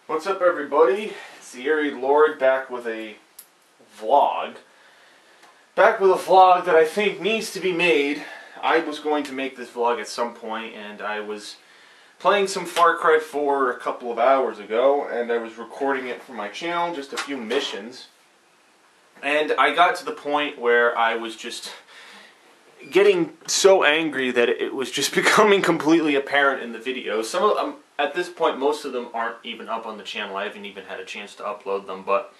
What's up, everybody? It's the TheAireaidLord back with a vlog. Back with a vlog that I think needs to be made. I was going to make this vlog at some point, and I was playing some Far Cry 4 a couple of hours ago, and I was recording it for my channel, just a few missions. And I got to the point where I was just getting so angry that it was just becoming completely apparent in the video. Some of them, at this point, most of them aren't even up on the channel. I haven't even had a chance to upload them, but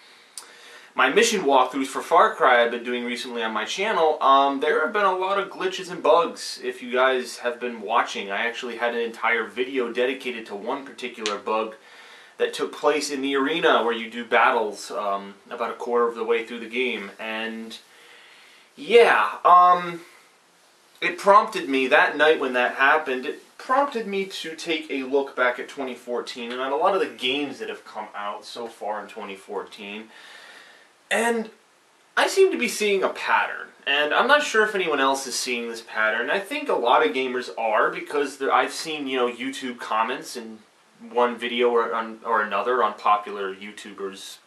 my mission walkthroughs for Far Cry I've been doing recently on my channel, there have been a lot of glitches and bugs. If you guys have been watching, I actually had an entire video dedicated to one particular bug that took place in the arena where you do battles about a quarter of the way through the game. And yeah, it prompted me, that night when that happened, it prompted me to take a look back at 2014 and on a lot of the games that have come out so far in 2014. And I seem to be seeing a pattern. And I'm not sure if anyone else is seeing this pattern. I think a lot of gamers are, because I've seen, YouTube comments in one video or another on popular YouTubers'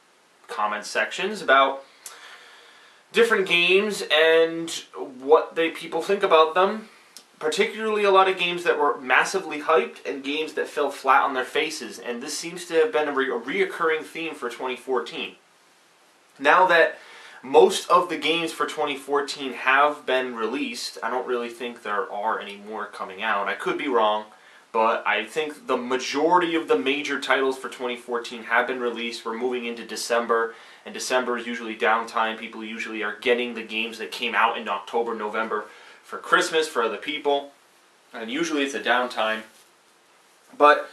comment sections about different games and what people think about them. Particularly a lot of games that were massively hyped and games that fell flat on their faces. And this seems to have been a reoccurring theme for 2014. Now that most of the games for 2014 have been released, I don't really think there are any more coming out. I could be wrong, but I think the majority of the major titles for 2014 have been released. We're moving into December, and December is usually downtime. People usually are getting the games that came out in October, November for Christmas for other people, and usually it's a downtime. But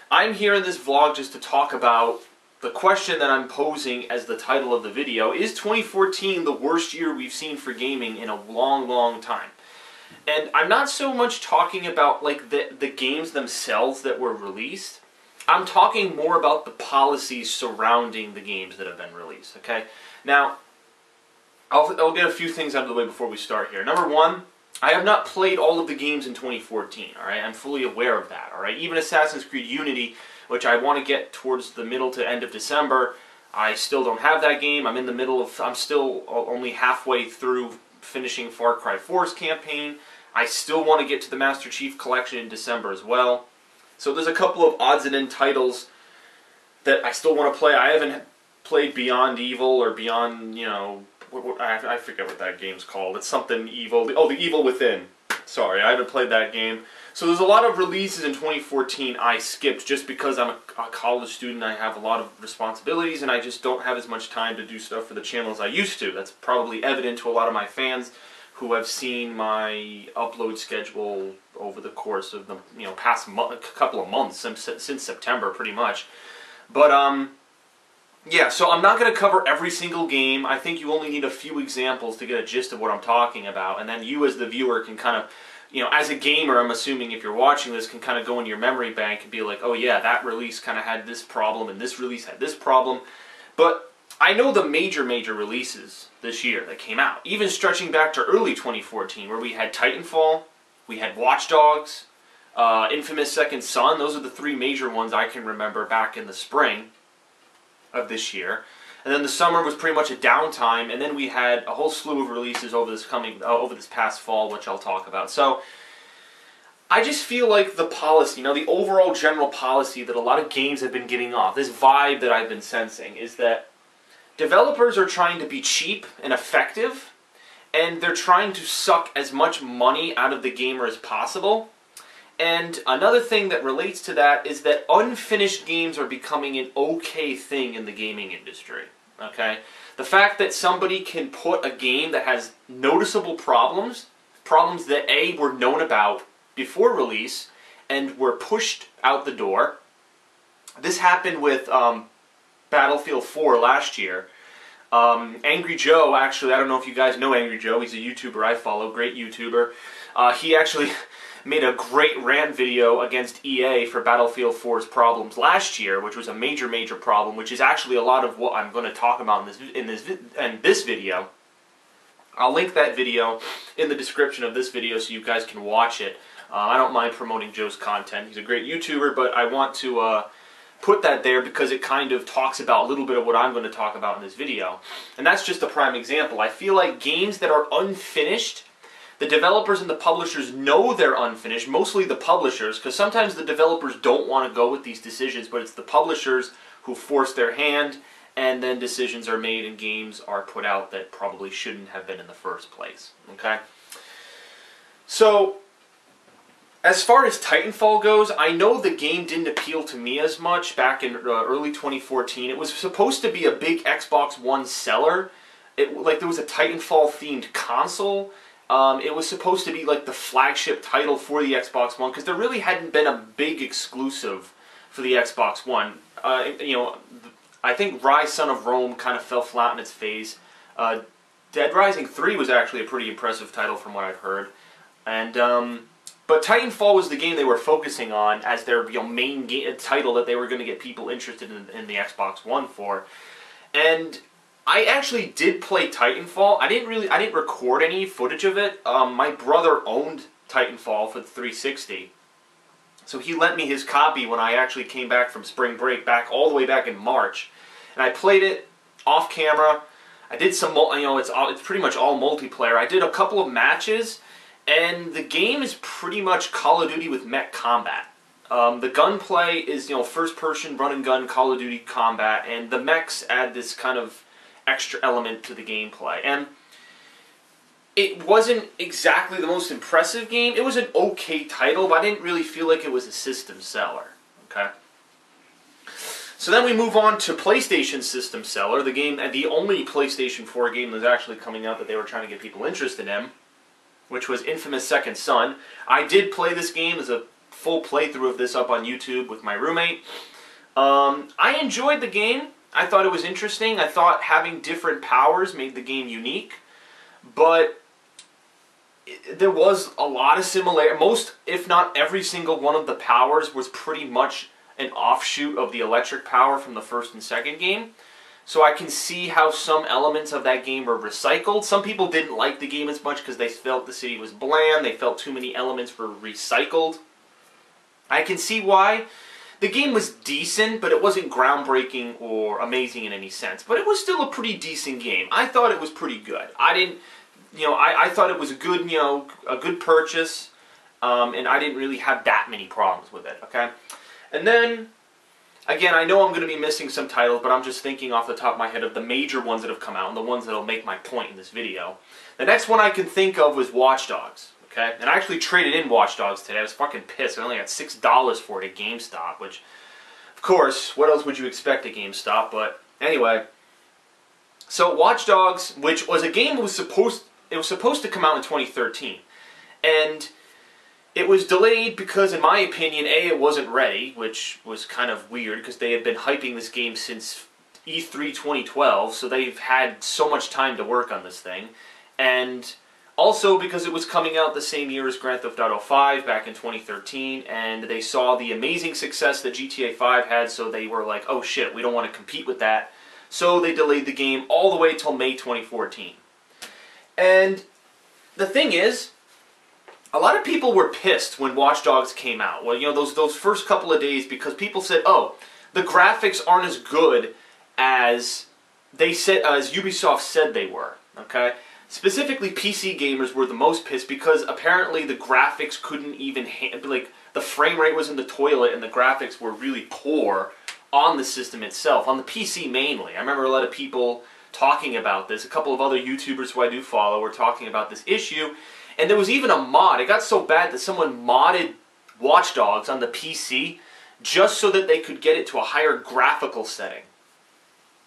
I'm here in this vlog just to talk about the question that I'm posing as the title of the video. Is 2014 the worst year we've seen for gaming in a long, long time? And I'm not so much talking about like the games themselves that were released. I'm talking more about the policies surrounding the games that have been released, okay? Now, I'll get a few things out of the way before we start here. Number one, I have not played all of the games in 2014, alright? I'm fully aware of that, alright? Even Assassin's Creed Unity, which I want to get towards the middle to end of December, I still don't have that game. I'm still only halfway through finishing Far Cry 4's campaign. I still want to get to the Master Chief Collection in December as well. So there's a couple of odds and end titles that I still want to play. I haven't played Beyond Evil or Beyond, I forget what that game's called. It's something evil. Oh, The Evil Within. Sorry, I haven't played that game. So there's a lot of releases in 2014 I skipped just because I'm a college student. I have a lot of responsibilities and I just don't have as much time to do stuff for the channel as I used to. That's probably evident to a lot of my fans who have seen my upload schedule over the course of the past couple of months, since September pretty much. But yeah, so I'm not going to cover every single game. I think you only need a few examples to get a gist of what I'm talking about, and then you as the viewer can kind of, as a gamer, I'm assuming if you're watching this, can kind of go into your memory bank and be like, oh yeah, that release kind of had this problem, and this release had this problem. But I know the major releases this year that came out, even stretching back to early 2014, where we had Titanfall, we had Watch Dogs, Infamous Second Son. Those are the three major ones I can remember back in the spring of this year. And then the summer was pretty much a downtime, and then we had a whole slew of releases over this past fall, which I'll talk about. So I just feel like the policy, the overall general policy that a lot of games have been getting off, this vibe that I've been sensing, is that developers are trying to be cheap and effective, and they're trying to suck as much money out of the gamer as possible. And another thing that relates to that is that unfinished games are becoming an okay thing in the gaming industry, okay? The fact that somebody can put a game that has noticeable problems that A, were known about before release, and were pushed out the door. This happened with Battlefield 4 last year. Angry Joe, actually, I don't know if you guys know Angry Joe, he's a YouTuber I follow, great YouTuber. He actually made a great rant video against EA for Battlefield 4's problems last year, which was a major problem, which is actually a lot of what I'm going to talk about in this video. I'll link that video in the description of this video so you guys can watch it. I don't mind promoting Joe's content. He's a great YouTuber, but I want to put that there because it kind of talks about a little bit of what I'm going to talk about in this video. And that's just a prime example. I feel like games that are unfinished, the developers and the publishers know they're unfinished, mostly the publishers, because sometimes the developers don't want to go with these decisions, but it's the publishers who force their hand, and then decisions are made and games are put out that probably shouldn't have been in the first place. Okay? So, as far as Titanfall goes, I know the game didn't appeal to me as much back in early 2014. It was supposed to be a big Xbox One seller. Like there was a Titanfall-themed console. It was supposed to be like the flagship title for the Xbox One because there really hadn't been a big exclusive for the Xbox One. You know, I think Rise Son of Rome kind of fell flat in its face. Dead Rising 3 was actually a pretty impressive title from what I've heard. And but Titanfall was the game they were focusing on as their main title that they were going to get people interested in the Xbox One for. And I actually did play Titanfall. I didn't record any footage of it. My brother owned Titanfall for the 360. So he lent me his copy when I actually came back from spring break, all the way back in March. And I played it off camera. I did some, it's pretty much all multiplayer. I did a couple of matches. And the game is pretty much Call of Duty with mech combat. The gunplay is, first-person run-and-gun Call of Duty combat, and the mechs add this kind of extra element to the gameplay. And it wasn't exactly the most impressive game. It was an okay title, but I didn't really feel like it was a system seller. Okay. So then we move on to PlayStation System Seller, the only PlayStation 4 game that's actually coming out that they were trying to get people interested in, which was Infamous Second Son. I did play this game. There's a full playthrough of this up on YouTube with my roommate. I enjoyed the game. I thought it was interesting. I thought having different powers made the game unique. But there was a lot of similarity. Most, if not every single one of the powers was pretty much an offshoot of the electric power from the first and second game. So I can see how some elements of that game were recycled. Some people didn't like the game as much because they felt the city was bland. They felt too many elements were recycled. I can see why. The game was decent, but it wasn't groundbreaking or amazing in any sense. But it was still a pretty decent game. I thought it was pretty good. I thought it was a good purchase, and I didn't really have that many problems with it. Okay, and then. Again, I know I'm going to be missing some titles, but I'm just thinking off the top of my head of the major ones that have come out and the ones that will make my point in this video. The next one I can think of was Watch Dogs. Okay? And I actually traded in Watch Dogs today. I was fucking pissed. I only got $6 for it at GameStop, which, of course, what else would you expect at GameStop? But anyway, so Watch Dogs, which was a game that was supposed to come out in 2013. And it was delayed because, in my opinion, A, it wasn't ready, which was kind of weird because they had been hyping this game since E3 2012, so they've had so much time to work on this thing. And also because it was coming out the same year as Grand Theft Auto 5 back in 2013, and they saw the amazing success that GTA 5 had, so they were like, oh shit, we don't want to compete with that. So they delayed the game all the way till May 2014. And the thing is, a lot of people were pissed when Watch Dogs came out. Well, those first couple of days because people said, "Oh, the graphics aren't as good as Ubisoft said they were." Okay? Specifically, PC gamers were the most pissed because apparently the graphics couldn't even the frame rate was in the toilet and the graphics were really poor on the system itself, on the PC mainly. I remember a lot of people talking about this. A couple of other YouTubers who I do follow were talking about this issue. And there was even a mod. It got so bad that someone modded Watch Dogs on the PC just so that they could get it to a higher graphical setting.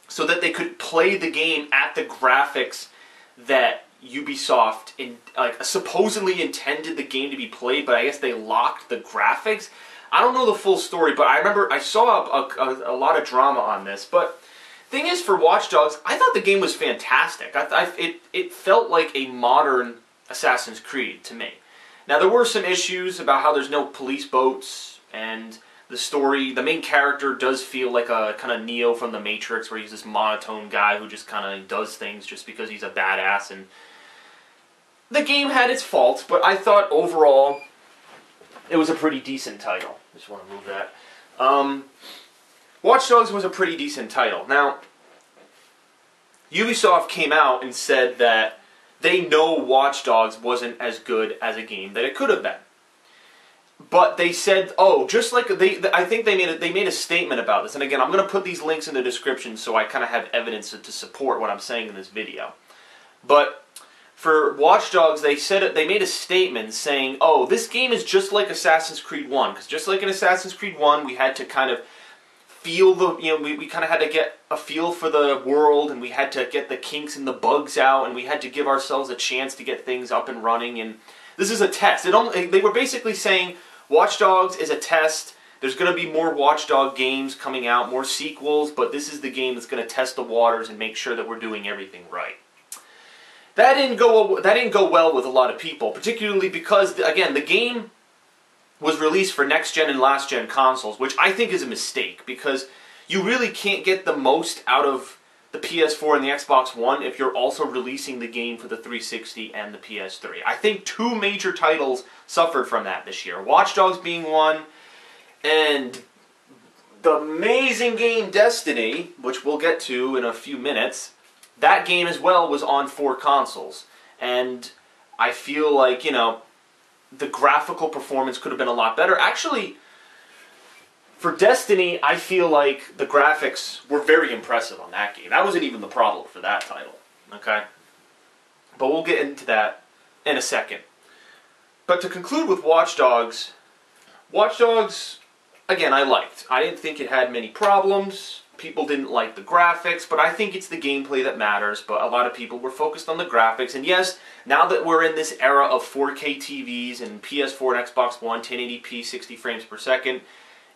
So that they could play the game at the graphics that Ubisoft supposedly intended the game to be played, but I guess they locked the graphics. I don't know the full story, but I remember I saw a lot of drama on this. But thing is, for Watch Dogs, I thought the game was fantastic. It felt like a modern Assassin's Creed to me. Now there were some issues about how there's no police boats, and the main character does feel like a kind of Neo from the Matrix, where he's this monotone guy who just kind of does things just because he's a badass, and the game had its faults, but I thought overall it was a pretty decent title. Just want to move that. Watch Dogs was a pretty decent title. Now, Ubisoft came out and said that they know Watch Dogs wasn't as good as a game that it could have been. But they said, oh, just like I think they made a statement about this. And again, I'm going to put these links in the description so I kind of have evidence to support what I'm saying in this video. But for Watch Dogs, they made a statement saying, oh, this game is just like Assassin's Creed 1. Because just like in Assassin's Creed 1, we had to kind of feel we kind of had to get a feel for the world, and we had to get the kinks and the bugs out, and we had to give ourselves a chance to get things up and running. And this is a test. They were basically saying Watch Dogs is a test. There's going to be more Watch Dog games coming out, more sequels, but this is the game that's going to test the waters and make sure that we're doing everything right. That didn't go well with a lot of people, particularly because, again, the game was released for next-gen and last-gen consoles, which I think is a mistake, because you really can't get the most out of the PS4 and the Xbox One if you're also releasing the game for the 360 and the PS3. I think two major titles suffered from that this year. Watch Dogs being one, and the amazing game Destiny, which we'll get to in a few minutes, that game as well was on 4 consoles. And I feel like, you know, the graphical performance could have been a lot better. Actually, for Destiny, I feel like the graphics were very impressive on that game. That wasn't even the problem for that title, okay? But we'll get into that in a second. But to conclude with Watch Dogs, again, I liked. I didn't think it had many problems. People didn't like the graphics, but I think it's the gameplay that matters. But a lot of people were focused on the graphics. And yes, now that we're in this era of 4K TVs and PS4 and Xbox One, 1080p, 60 frames per second,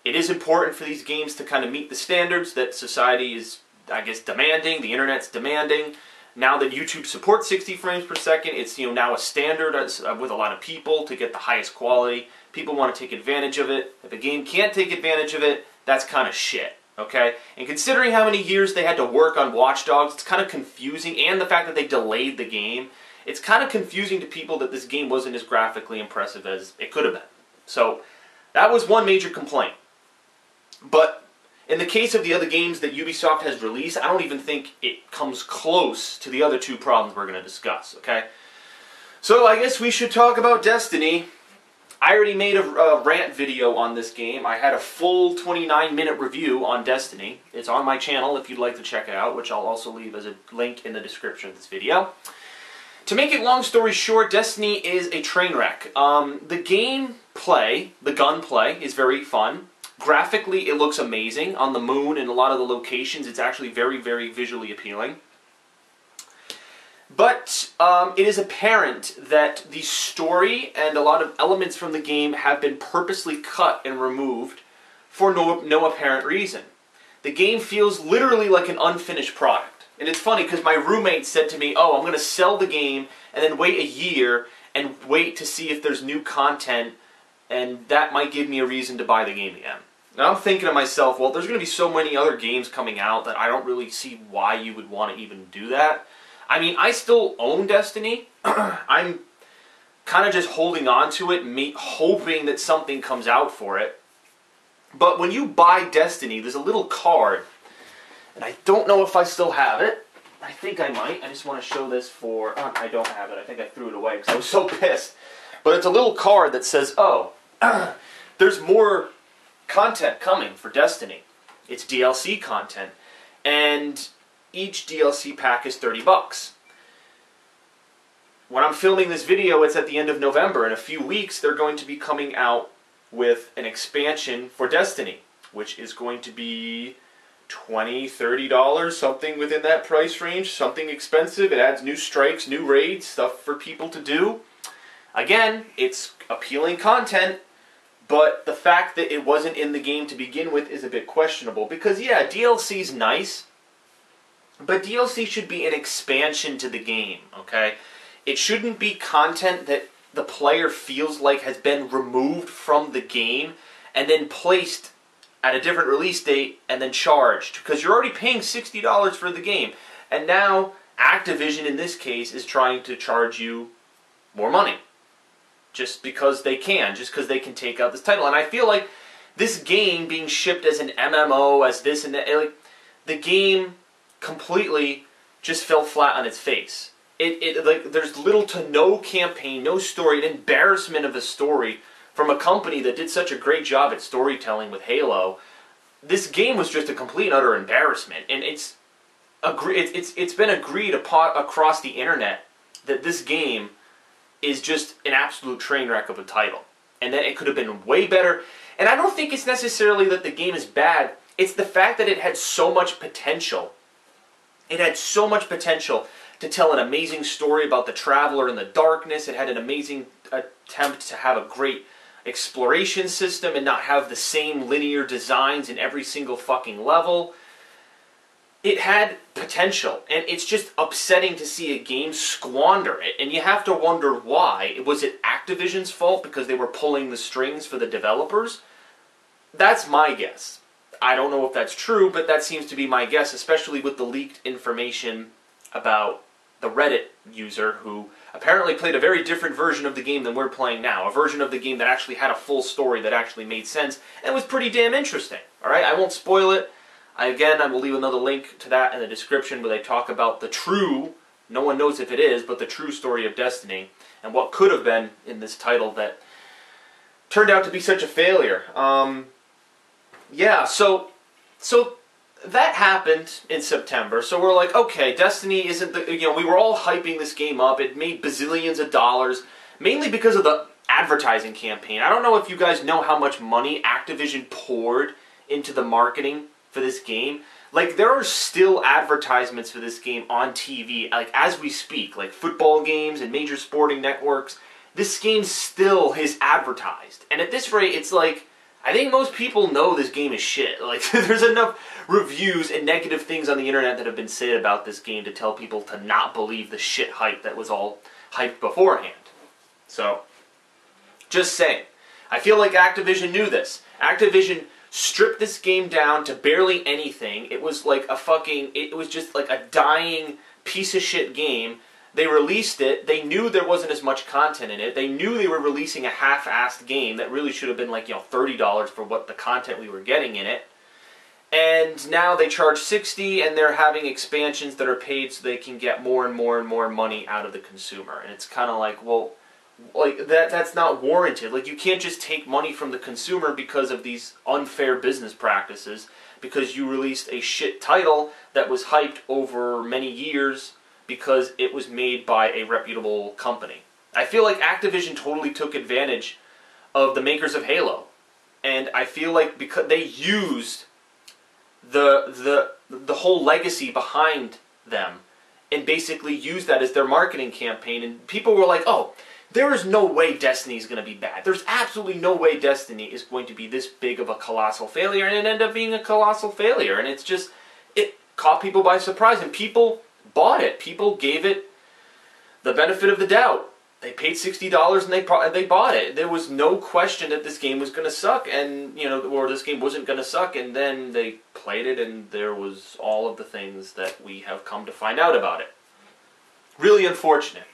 it is important for these games to kind of meet the standards that society is, I guess, demanding, the internet's demanding. Now that YouTube supports 60 frames per second, it's, you know, now a standard with a lot of people to get the highest quality. People want to take advantage of it. If a game can't take advantage of it, that's kind of shit. Okay? And considering how many years they had to work on Watch Dogs, it's kind of confusing, and the fact that they delayed the game, it's kind of confusing to people that this game wasn't as graphically impressive as it could have been. So, that was one major complaint. But in the case of the other games that Ubisoft has released, I don't even think it comes close to the other two problems we're going to discuss, okay? So I guess we should talk about Destiny. I already made a rant video on this game. I had a full 29-minute review on Destiny. It's on my channel if you'd like to check it out, which I'll also leave as a link in the description of this video. To make it long story short, Destiny is a train wreck. The gameplay, the gunplay, is very fun. Graphically, it looks amazing. On the moon and a lot of the locations, it's actually very, very visually appealing. But it is apparent that the story and a lot of elements from the game have been purposely cut and removed for no apparent reason. The game feels literally like an unfinished product. And it's funny because my roommate said to me, oh, I'm going to sell the game and then wait a year and wait to see if there's new content, and that might give me a reason to buy the game again. Now I'm thinking to myself, well, there's going to be so many other games coming out that I don't really see why you would want to even do that. I mean, I still own Destiny. I'm kind of just holding on to it, hoping that something comes out for it. But when you buy Destiny, there's a little card, and I don't know if I still have it. I think I might. I just want to show this for... I don't have it. I think I threw it away because I was so pissed. But it's a little card that says, oh, there's more content coming for Destiny. It's DLC content. And each DLC pack is $30. When I'm filming this video, it's at the end of November. In a few weeks, they're going to be coming out with an expansion for Destiny, which is going to be $20, $30, something within that price range, something expensive. It adds new strikes, new raids, stuff for people to do. Again, it's appealing content, but the fact that it wasn't in the game to begin with is a bit questionable. Because, yeah, DLC's nice, but DLC should be an expansion to the game, okay? It shouldn't be content that the player feels like has been removed from the game and then placed at a different release date and then charged. Because you're already paying $60 for the game. And now Activision, in this case, is trying to charge you more money. Just because they can. Just because they can take out this title. And I feel like this game being shipped as an MMO, as this and that, like, the game completely just fell flat on its face. Like, there's little to no campaign, no story, an embarrassment of a story from a company that did such a great job at storytelling with Halo. This game was just a complete and utter embarrassment, and it's been agreed upon across the internet that this game is just an absolute train wreck of a title, and that it could have been way better. And I don't think it's necessarily that the game is bad, it's the fact that it had so much potential. It had so much potential to tell an amazing story about the Traveler in the darkness. It had an amazing attempt to have a great exploration system and not have the same linear designs in every single fucking level. It had potential, and it's just upsetting to see a game squander it, and you have to wonder why. Was it Activision's fault because they were pulling the strings for the developers? That's my guess. I don't know if that's true, but that seems to be my guess, especially with the leaked information about the Reddit user who apparently played a very different version of the game than we're playing now. A version of the game that actually had a full story that actually made sense and was pretty damn interesting. Alright, I won't spoil it. I will leave another link to that in the description where they talk about the true, no one knows if it is, but the true story of Destiny and what could have been in this title that turned out to be such a failure. Yeah, so that happened in September, so we're like, okay, Destiny isn't the, we were all hyping this game up. It made bazillions of dollars, mainly because of the advertising campaign. I don't know if you guys know how much money Activision poured into the marketing for this game. Like, there are still advertisements for this game on TV, like, as we speak, like football games and major sporting networks. This game still is advertised. And at this rate, it's like, I think most people know this game is shit. Like, there's enough reviews and negative things on the internet that have been said about this game to tell people to not believe the shit hype that was all hyped beforehand. So, just saying. I feel like Activision knew this. Activision stripped this game down to barely anything. It was like it was just like a dying piece of shit game. They released it. They knew there wasn't as much content in it. They knew they were releasing a half-assed game that really should have been like, $30 for what the content we were getting in it. And now they charge $60, and they're having expansions that are paid so they can get more and more and more money out of the consumer. And it's kind of like, well, like that's not warranted. Like, you can't just take money from the consumer because of these unfair business practices because you released a shit title that was hyped over many years because it was made by a reputable company. I feel like Activision totally took advantage of the makers of Halo. And I feel like because they used the whole legacy behind them and basically used that as their marketing campaign, and people were like, oh, there is no way Destiny is going to be bad. There's absolutely no way Destiny is going to be this big of a colossal failure, and it ended up being a colossal failure. And it's just, it caught people by surprise, and people bought it. People gave it the benefit of the doubt. They paid $60 and they bought it. There was no question that this game was going to suck, and or this game wasn't going to suck. And then they played it, and there was all of the things that we have come to find out about it. Really unfortunate.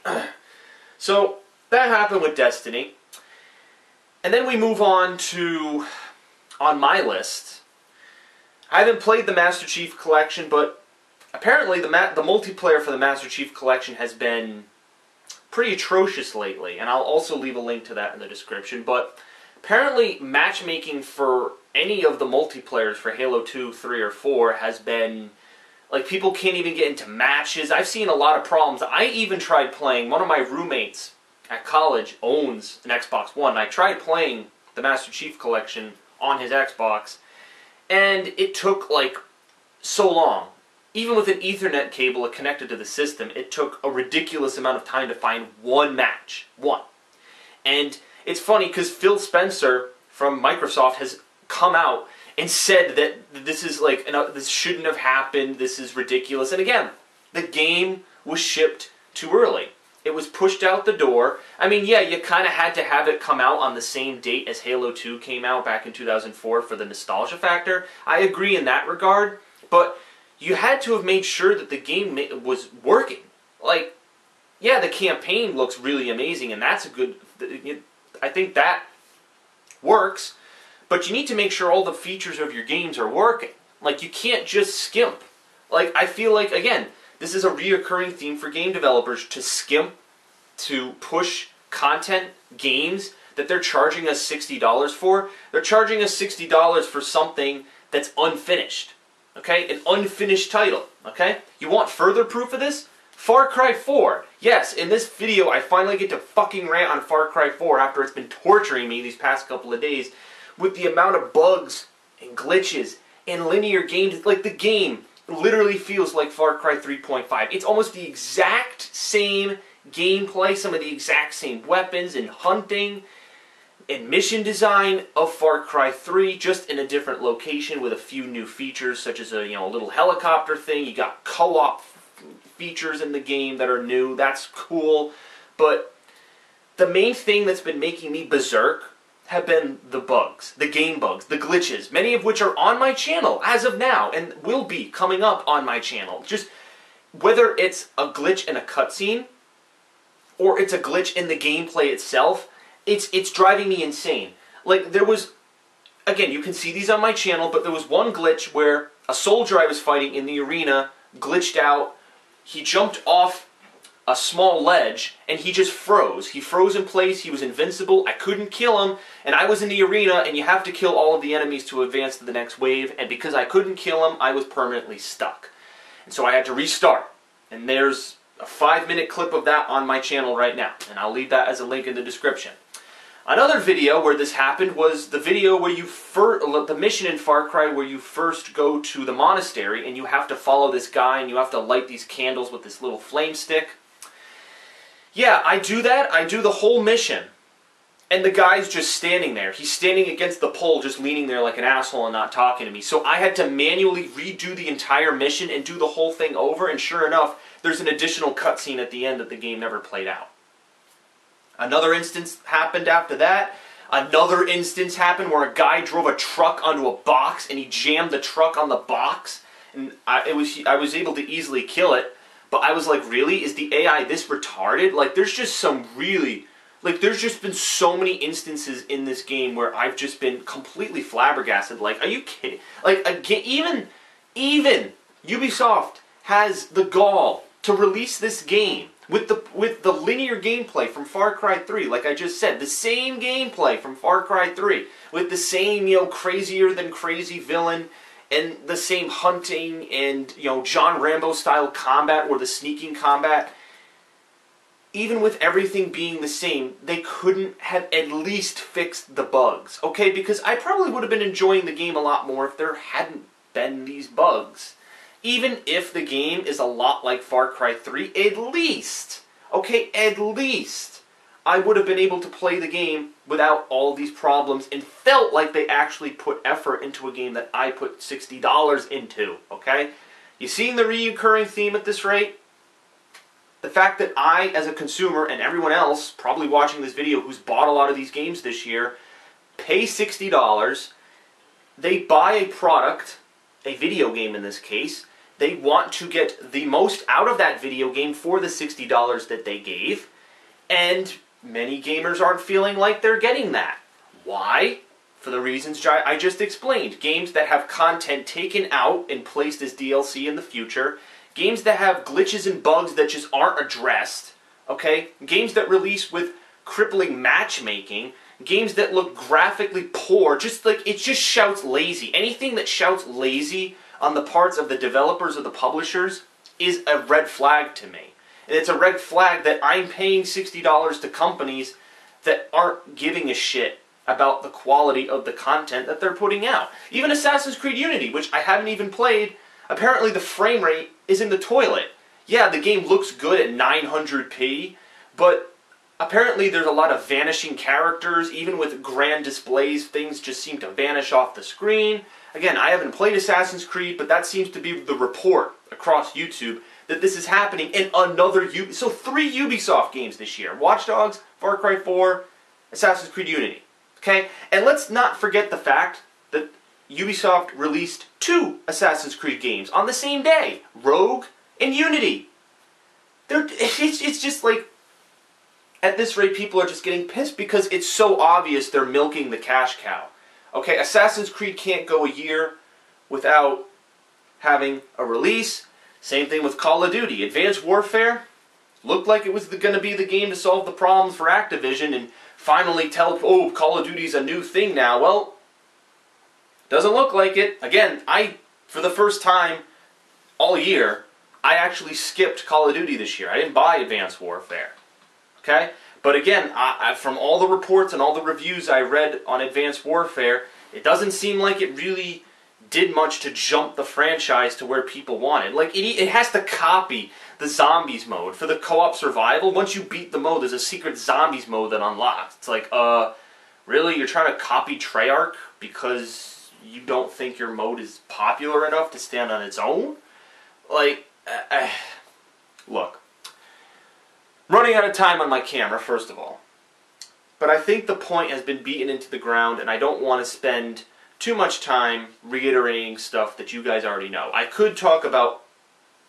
So that happened with Destiny, and then we move on my list. I haven't played the Master Chief Collection, but apparently the multiplayer for the Master Chief Collection has been pretty atrocious lately, and I'll also leave a link to that in the description. But apparently matchmaking for any of the multiplayers for Halo 2, 3, or 4 has been, like, people can't even get into matches. I've seen a lot of problems. I even tried playing, one of my roommates at college owns an Xbox One. I tried playing the Master Chief Collection on his Xbox, and it took, like, so long. Even with an Ethernet cable connected to the system, it took a ridiculous amount of time to find one match. One. And it's funny because Phil Spencer from Microsoft has come out and said that this is like, this shouldn't have happened, this is ridiculous. And again, the game was shipped too early. It was pushed out the door. I mean, yeah, you kind of had to have it come out on the same date as Halo 2 came out back in 2004 for the nostalgia factor. I agree in that regard, but you had to have made sure that the game was working. Like, yeah, the campaign looks really amazing, and that's a good, I think that works, but you need to make sure all the features of your games are working. Like, you can't just skimp. Like, I feel like, again, this is a reoccurring theme for game developers, to skimp, to push content, games that they're charging us $60 for. They're charging us $60 for something that's unfinished. Okay? An unfinished title. Okay? You want further proof of this? Far Cry 4. Yes, in this video I finally get to fucking rant on Far Cry 4 after it's been torturing me these past couple of days with the amount of bugs and glitches and linear games. Like, the game literally feels like Far Cry 3.5. It's almost the exact same gameplay, some of the exact same weapons and hunting and mission design of Far Cry 3, just in a different location with a few new features, such as a little helicopter thing. You got co-op features in the game that are new. That's cool. But the main thing that's been making me berserk have been the bugs, the game bugs, the glitches, many of which are on my channel as of now and will be coming up on my channel. Just whether it's a glitch in a cutscene or it's a glitch in the gameplay itself, it's driving me insane. Like, there was, again, you can see these on my channel, but there was one glitch where a soldier I was fighting in the arena glitched out. He jumped off a small ledge, and he just froze. He froze in place, he was invincible, I couldn't kill him, and I was in the arena, and you have to kill all of the enemies to advance to the next wave, and because I couldn't kill him, I was permanently stuck. And so I had to restart. And there's a 5-minute clip of that on my channel right now, and I'll leave that as a link in the description. Another video where this happened was the video where the mission in Far Cry where you first go to the monastery and you have to follow this guy and you have to light these candles with this little flame stick. Yeah, I do that. I do the whole mission. And the guy's just standing there. He's standing against the pole, just leaning there like an asshole and not talking to me. So I had to manually redo the entire mission and do the whole thing over, and sure enough, there's an additional cutscene at the end that the game never played out. Another instance happened after that. Another instance happened where a guy drove a truck onto a box and he jammed the truck on the box. And I was able to easily kill it. But I was like, really? Is the AI this retarded? Like, there's just some really... Like, there's just been so many instances in this game where I've just been completely flabbergasted. Like, are you kidding? Like, again, even Ubisoft has the gall to release this game with the linear gameplay from Far Cry 3, like I just said, the same gameplay from Far Cry 3, with the same, crazier than crazy villain, and the same hunting and, John Rambo style combat or the sneaking combat. Even with everything being the same, they couldn't have at least fixed the bugs, okay? Because I probably would have been enjoying the game a lot more if there hadn't been these bugs. Even if the game is a lot like Far Cry 3, at least, okay, at least, I would have been able to play the game without all these problems and felt like they actually put effort into a game that I put $60 into, okay? You seeing the recurring theme at this rate? The fact that I, as a consumer, and everyone else probably watching this video who's bought a lot of these games this year, pay $60, they buy a product, a video game in this case, they want to get the most out of that video game for the $60 that they gave, and many gamers aren't feeling like they're getting that. Why? For the reasons I just explained. Games that have content taken out and placed as DLC in the future, games that have glitches and bugs that just aren't addressed, okay? Games that release with crippling matchmaking, games that look graphically poor, it just shouts lazy. Anything that shouts lazy on the parts of the developers or the publishers is a red flag to me. And it's a red flag that I'm paying $60 to companies that aren't giving a shit about the quality of the content that they're putting out. Even Assassin's Creed Unity, which I haven't even played, apparently the frame rate is in the toilet. Yeah, the game looks good at 900p, but apparently there's a lot of vanishing characters. Even with grand displays, things just seem to vanish off the screen. Again, I haven't played Assassin's Creed, but that seems to be the report across YouTube that this is happening in another so 3 Ubisoft games this year. Watch Dogs, Far Cry 4, Assassin's Creed Unity. Okay? And let's not forget the fact that Ubisoft released 2 Assassin's Creed games on the same day. Rogue and Unity. It's just like, at this rate, people are just getting pissed because it's so obvious they're milking the cash cow. Okay, Assassin's Creed can't go a year without having a release. Same thing with Call of Duty. Advanced Warfare looked like it was going to be the game to solve the problems for Activision and finally tell, oh, Call of Duty's a new thing now. Well, doesn't look like it. Again, for the first time all year, I actually skipped Call of Duty this year. I didn't buy Advanced Warfare. Okay? But again, from all the reports and all the reviews I read on Advanced Warfare, it doesn't seem like it really did much to jump the franchise to where people wanted. Like, it has to copy the zombies mode. For the co-op survival, once you beat the mode, there's a secret zombies mode that unlocks. It's like, really? You're trying to copy Treyarch because you don't think your mode is popular enough to stand on its own? Like, look. Running out of time on my camera, first of all. But I think the point has been beaten into the ground, and I don't want to spend too much time reiterating stuff that you guys already know. I could talk about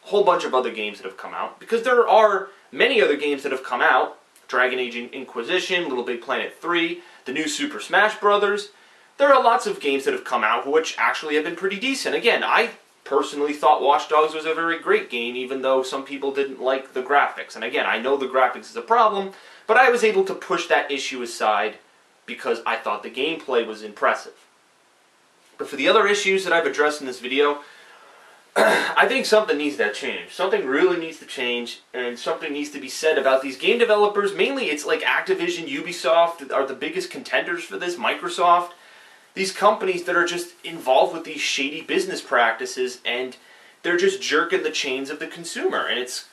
a whole bunch of other games that have come out, because there are many other games that have come out. Dragon Age Inquisition, Little Big Planet 3, the new Super Smash Bros. There are lots of games that have come out which actually have been pretty decent. Again, I personally thought Watch Dogs was a very great game, even though some people didn't like the graphics. And again, I know the graphics is a problem, but I was able to push that issue aside because I thought the gameplay was impressive. But for the other issues that I've addressed in this video, I think something needs to change. Something really needs to change, and something needs to be said about these game developers. Mainly, it's like Activision, Ubisoft are the biggest contenders for this, Microsoft. These companies that are just involved with these shady business practices, and they're just jerking the chains of the consumer. And it's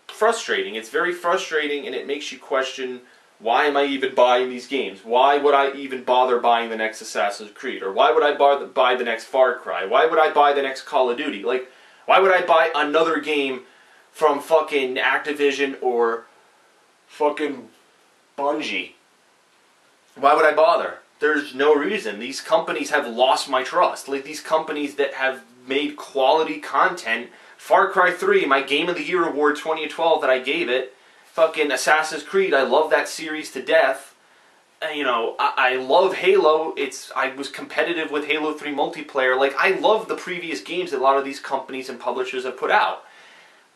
frustrating. It's very frustrating, and it makes you question, why am I even buying these games? Why would I even bother buying the next Assassin's Creed? Or why would I buy the next Far Cry? Why would I buy the next Call of Duty? Like, why would I buy another game from fucking Activision or fucking Bungie? Why would I bother? There's no reason. These companies have lost my trust. Like, these companies that have made quality content. Far Cry 3, my Game of the Year award 2012 that I gave it. Fucking Assassin's Creed, I love that series to death. You know, I love Halo. I was competitive with Halo 3 multiplayer. Like, I love the previous games that a lot of these companies and publishers have put out.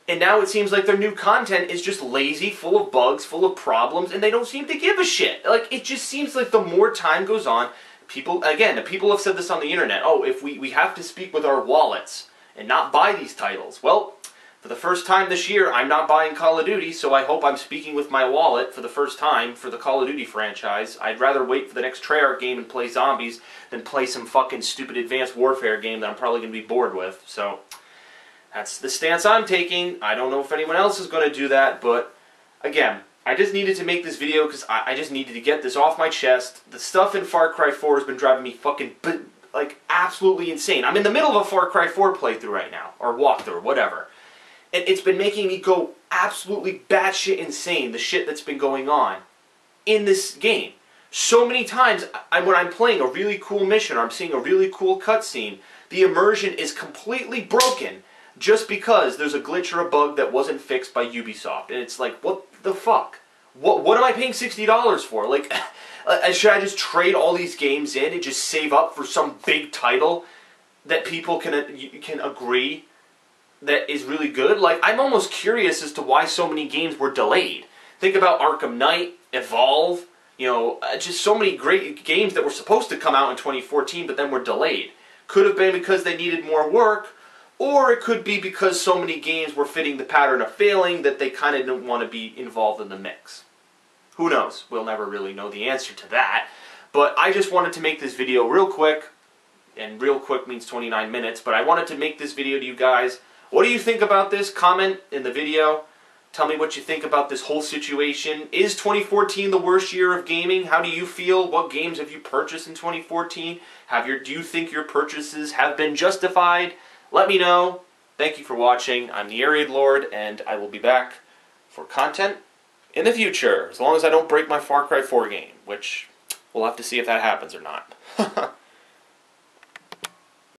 And now it seems like their new content is just lazy, full of bugs, full of problems, and they don't seem to give a shit. Like, it just seems like the more time goes on, people, again, the people have said this on the internet, oh, if we have to speak with our wallets and not buy these titles. Well, for the first time this year, I'm not buying Call of Duty, so I hope I'm speaking with my wallet for the first time for the Call of Duty franchise. I'd rather wait for the next Treyarch game and play zombies than play some fucking stupid Advanced Warfare game that I'm probably going to be bored with. So, that's the stance I'm taking. I don't know if anyone else is going to do that, but again, I just needed to make this video because I just needed to get this off my chest. The stuff in Far Cry 4 has been driving me fucking, like, absolutely insane. I'm in the middle of a Far Cry 4 playthrough right now, or walkthrough, whatever. And it's been making me go absolutely batshit insane, the shit that's been going on in this game. So many times, when I'm playing a really cool mission, or I'm seeing a really cool cutscene, the immersion is completely broken just because there's a glitch or a bug that wasn't fixed by Ubisoft. And it's like, what the fuck? What am I paying $60 for? Like, should I just trade all these games in and just save up for some big title that people can agree that is really good? Like, I'm almost curious as to why so many games were delayed. Think about Arkham Knight, Evolve, you know, just so many great games that were supposed to come out in 2014 but then were delayed. Could have been because they needed more work, or it could be because so many games were fitting the pattern of failing that they kind of didn't want to be involved in the mix. Who knows? We'll never really know the answer to that. But I just wanted to make this video real quick, and real quick means 29 minutes, but I wanted to make this video to you guys. What do you think about this? Comment in the video. Tell me what you think about this whole situation. Is 2014 the worst year of gaming? How do you feel? What games have you purchased in 2014? Do you think your purchases have been justified? Let me know. Thank you for watching. I'm TheAireaidLord, and I will be back for content in the future, as long as I don't break my Far Cry 4 game, which we'll have to see if that happens or not.